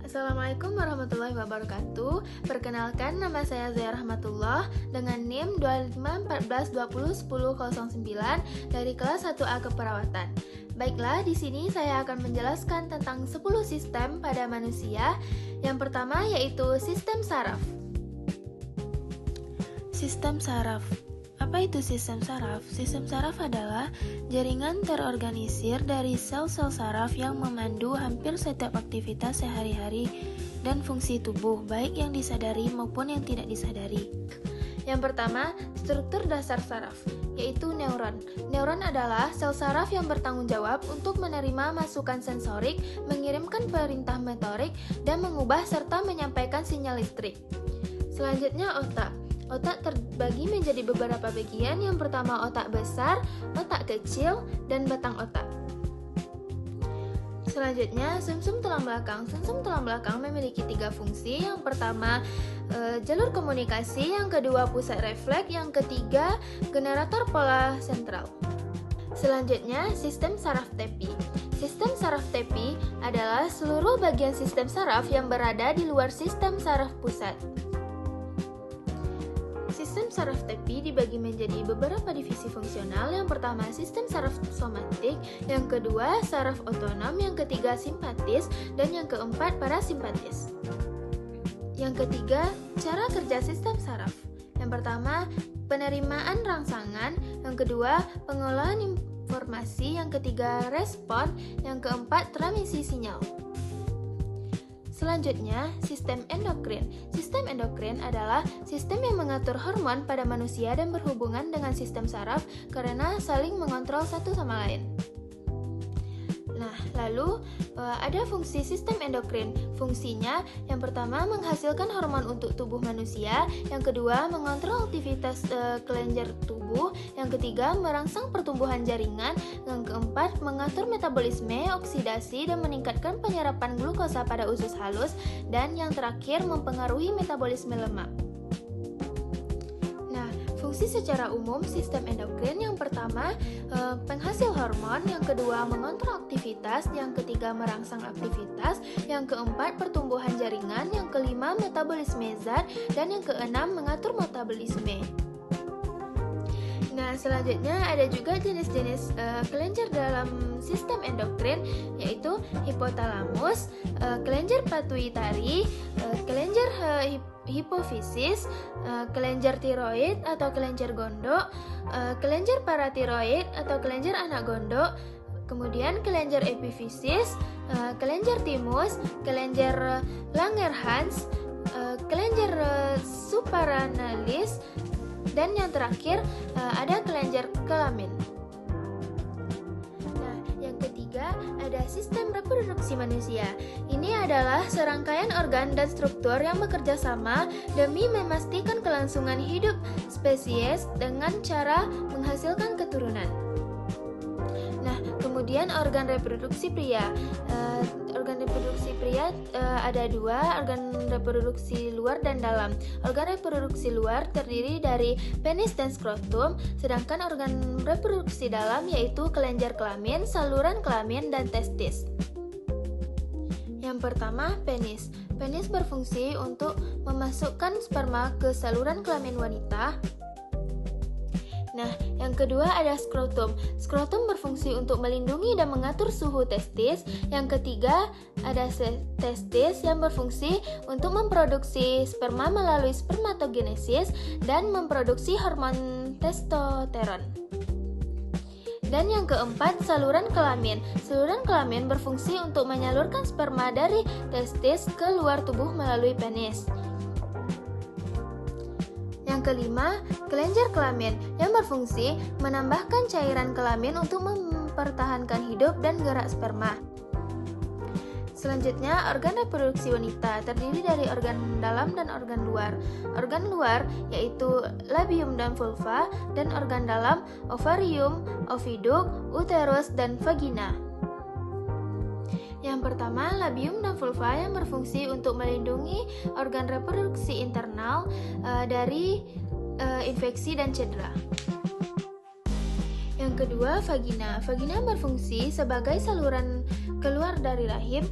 Assalamualaikum warahmatullahi wabarakatuh. Perkenalkan, nama saya Zaya Rahmatullah dengan NIM 2514201009 dari kelas 1A Keperawatan. Baiklah, di sini saya akan menjelaskan tentang 10 sistem pada manusia. Yang pertama yaitu sistem saraf. Sistem saraf. Apa itu sistem saraf? Sistem saraf adalah jaringan terorganisir dari sel-sel saraf yang memandu hampir setiap aktivitas sehari-hari dan fungsi tubuh, baik yang disadari maupun yang tidak disadari. Yang pertama, struktur dasar saraf, yaitu neuron. Neuron adalah sel saraf yang bertanggung jawab untuk menerima masukan sensorik, mengirimkan perintah motorik, dan mengubah serta menyampaikan sinyal listrik. Selanjutnya, otak. Otak terbagi menjadi beberapa bagian. Yang pertama otak besar, otak kecil, dan batang otak. Selanjutnya sumsum tulang belakang. Sumsum tulang belakang memiliki 3 fungsi. Yang pertama jalur komunikasi, yang kedua pusat refleks, yang ketiga generator pola sentral. Selanjutnya sistem saraf tepi. Sistem saraf tepi adalah seluruh bagian sistem saraf yang berada di luar sistem saraf pusat. Sistem saraf tepi dibagi menjadi beberapa divisi fungsional. Yang pertama sistem saraf somatik, yang kedua saraf otonom, yang ketiga simpatis, dan yang keempat parasimpatis. Yang ketiga, cara kerja sistem saraf. Yang pertama, penerimaan rangsangan, yang kedua pengolahan informasi, yang ketiga respon, yang keempat transmisi sinyal. Selanjutnya, sistem endokrin. Sistem endokrin adalah sistem yang mengatur hormon pada manusia dan berhubungan dengan sistem saraf karena saling mengontrol satu sama lain. Nah, lalu ada fungsi sistem endokrin. Fungsinya yang pertama menghasilkan hormon untuk tubuh manusia, yang kedua mengontrol aktivitas kelenjar tubuh, yang ketiga merangsang pertumbuhan jaringan, yang keempat mengatur metabolisme, oksidasi, dan meningkatkan penyerapan glukosa pada usus halus, dan yang terakhir mempengaruhi metabolisme lemak. Fungsi secara umum sistem endokrin yang pertama penghasil hormon, yang kedua mengontrol aktivitas, yang ketiga merangsang aktivitas, yang keempat pertumbuhan jaringan, yang kelima metabolisme zat, dan yang keenam mengatur metabolisme. Nah, selanjutnya ada juga jenis-jenis kelenjar dalam sistem endokrin, yaitu hipotalamus, kelenjar pituitari, kelenjar hipofisis, kelenjar tiroid atau kelenjar gondok, kelenjar paratiroid atau kelenjar anak gondok, kemudian kelenjar epifisis, kelenjar timus, kelenjar Langerhans, kelenjar supranalis, dan yang terakhir ada kelenjar kelamin. Nah, yang ketiga ada sistem reproduksi manusia. Ini adalah serangkaian organ dan struktur yang bekerja sama demi memastikan kelangsungan hidup spesies dengan cara menghasilkan keturunan. Nah, kemudian organ reproduksi pria. Organ reproduksi pria ada 2, organ reproduksi luar dan dalam. Organ reproduksi luar terdiri dari penis dan skrotum, sedangkan organ reproduksi dalam yaitu kelenjar kelamin, saluran kelamin, dan testis. Yang pertama, penis. Penis berfungsi untuk memasukkan sperma ke saluran kelamin wanita. Nah, yang kedua ada skrotum. Skrotum berfungsi untuk melindungi dan mengatur suhu testis. Yang ketiga ada testis yang berfungsi untuk memproduksi sperma melalui spermatogenesis dan memproduksi hormon testosteron. Dan yang keempat, saluran kelamin. Saluran kelamin berfungsi untuk menyalurkan sperma dari testis ke luar tubuh melalui penis. Yang kelima, kelenjar kelamin yang berfungsi menambahkan cairan kelamin untuk mempertahankan hidup dan gerak sperma. Selanjutnya, organ reproduksi wanita terdiri dari organ dalam dan organ luar. Organ luar yaitu labium dan vulva, dan organ dalam ovarium, oviduk, uterus, dan vagina. Yang pertama, labium dan vulva yang berfungsi untuk melindungi organ reproduksi internal dari infeksi dan cedera. Yang Yang kedua, vagina. Vagina berfungsi sebagai saluran keluar dari rahim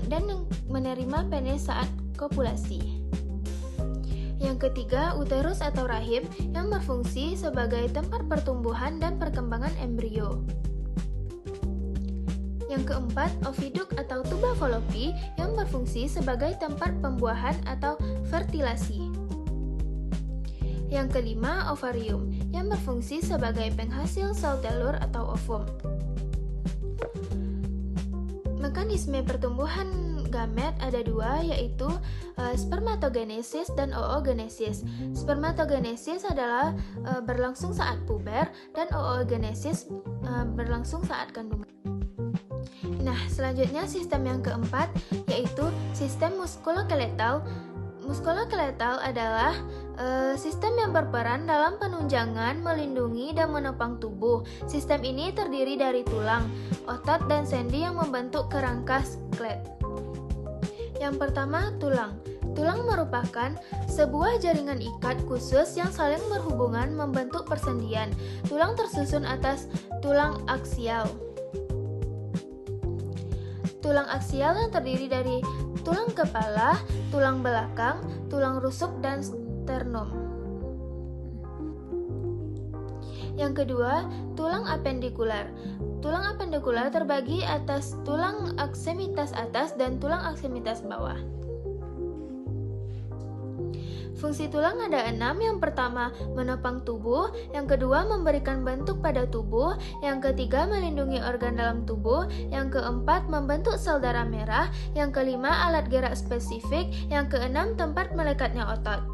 dan menerima penis saat kopulasi. Yang ketiga, uterus atau rahim yang berfungsi sebagai tempat pertumbuhan dan perkembangan embrio. Yang keempat, oviduk atau tuba Fallopi yang berfungsi sebagai tempat pembuahan atau fertilasi. Yang kelima, ovarium yang berfungsi sebagai penghasil sel telur atau ovum. Mekanisme pertumbuhan gamet ada dua, yaitu spermatogenesis dan oogenesis. Spermatogenesis adalah berlangsung saat puber dan oogenesis berlangsung saat kandungan. Nah, selanjutnya sistem yang keempat yaitu sistem muskuloskeletal. Muskuloskeletal adalah sistem yang berperan dalam penunjangan, melindungi, dan menopang tubuh. Sistem ini terdiri dari tulang, otot, dan sendi yang membentuk kerangka skelet. Yang pertama, tulang. Tulang merupakan sebuah jaringan ikat khusus yang saling berhubungan membentuk persendian. Tulang tersusun atas tulang aksial. Tulang aksial yang terdiri dari tulang kepala, tulang belakang, tulang rusuk, dan sternum. Yang kedua, tulang apendikular. Tulang apendikular terbagi atas tulang aksemitas atas dan tulang aksemitas bawah. Fungsi tulang ada 6. Yang pertama, menopang tubuh. Yang kedua, memberikan bentuk pada tubuh. Yang ketiga, melindungi organ dalam tubuh. Yang keempat, membentuk sel darah merah. Yang kelima, alat gerak spesifik. Yang keenam, tempat melekatnya otot.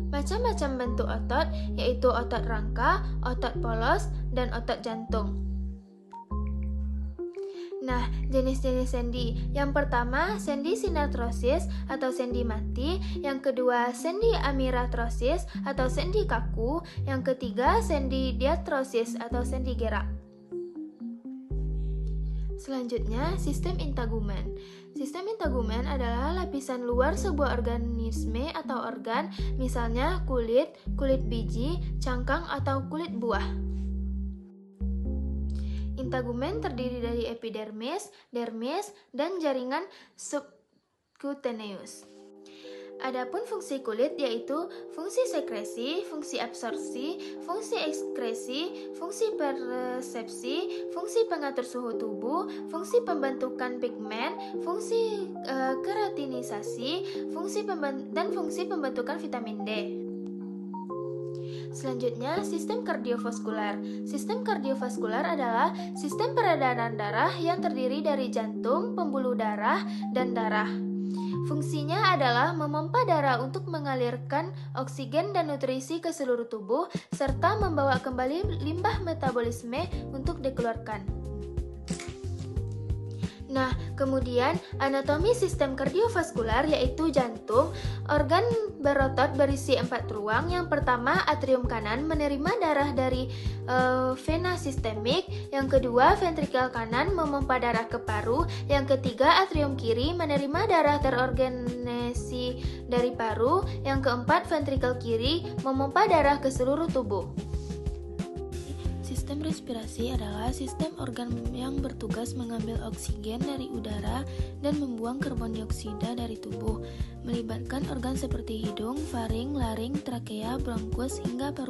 Macam-macam bentuk otot, yaitu otot rangka, otot polos, dan otot jantung. Nah, jenis-jenis sendi. Yang pertama, sendi sinartrosis atau sendi mati. Yang kedua, sendi amiratrosis atau sendi kaku. Yang ketiga, sendi diatrosis atau sendi gerak. Selanjutnya, sistem integumen. Sistem integumen adalah lapisan luar sebuah organisme atau organ, misalnya kulit, kulit biji, cangkang, atau kulit buah. Integumen terdiri dari epidermis, dermis, dan jaringan subcutaneus. Adapun fungsi kulit yaitu fungsi sekresi, fungsi absorpsi, fungsi ekskresi, fungsi persepsi, fungsi pengatur suhu tubuh, fungsi pembentukan pigmen, fungsi keratinisasi, dan fungsi pembentukan vitamin D. Selanjutnya, sistem kardiovaskular. Sistem kardiovaskular adalah sistem peredaran darah yang terdiri dari jantung, pembuluh darah, dan darah. Fungsinya adalah memompa darah untuk mengalirkan oksigen dan nutrisi ke seluruh tubuh, serta membawa kembali limbah metabolisme untuk dikeluarkan. Nah, kemudian anatomi sistem kardiovaskular yaitu jantung, organ berotot berisi 4 ruang. Yang pertama, atrium kanan menerima darah dari vena sistemik. Yang kedua, ventrikel kanan memompa darah ke paru. Yang ketiga, atrium kiri menerima darah terorganisasi dari paru. Yang keempat, ventrikel kiri memompa darah ke seluruh tubuh. Sistem respirasi adalah sistem organ yang bertugas mengambil oksigen dari udara dan membuang karbon dioksida dari tubuh, melibatkan organ seperti hidung, faring, laring, trakea, bronkus, hingga paru-paru.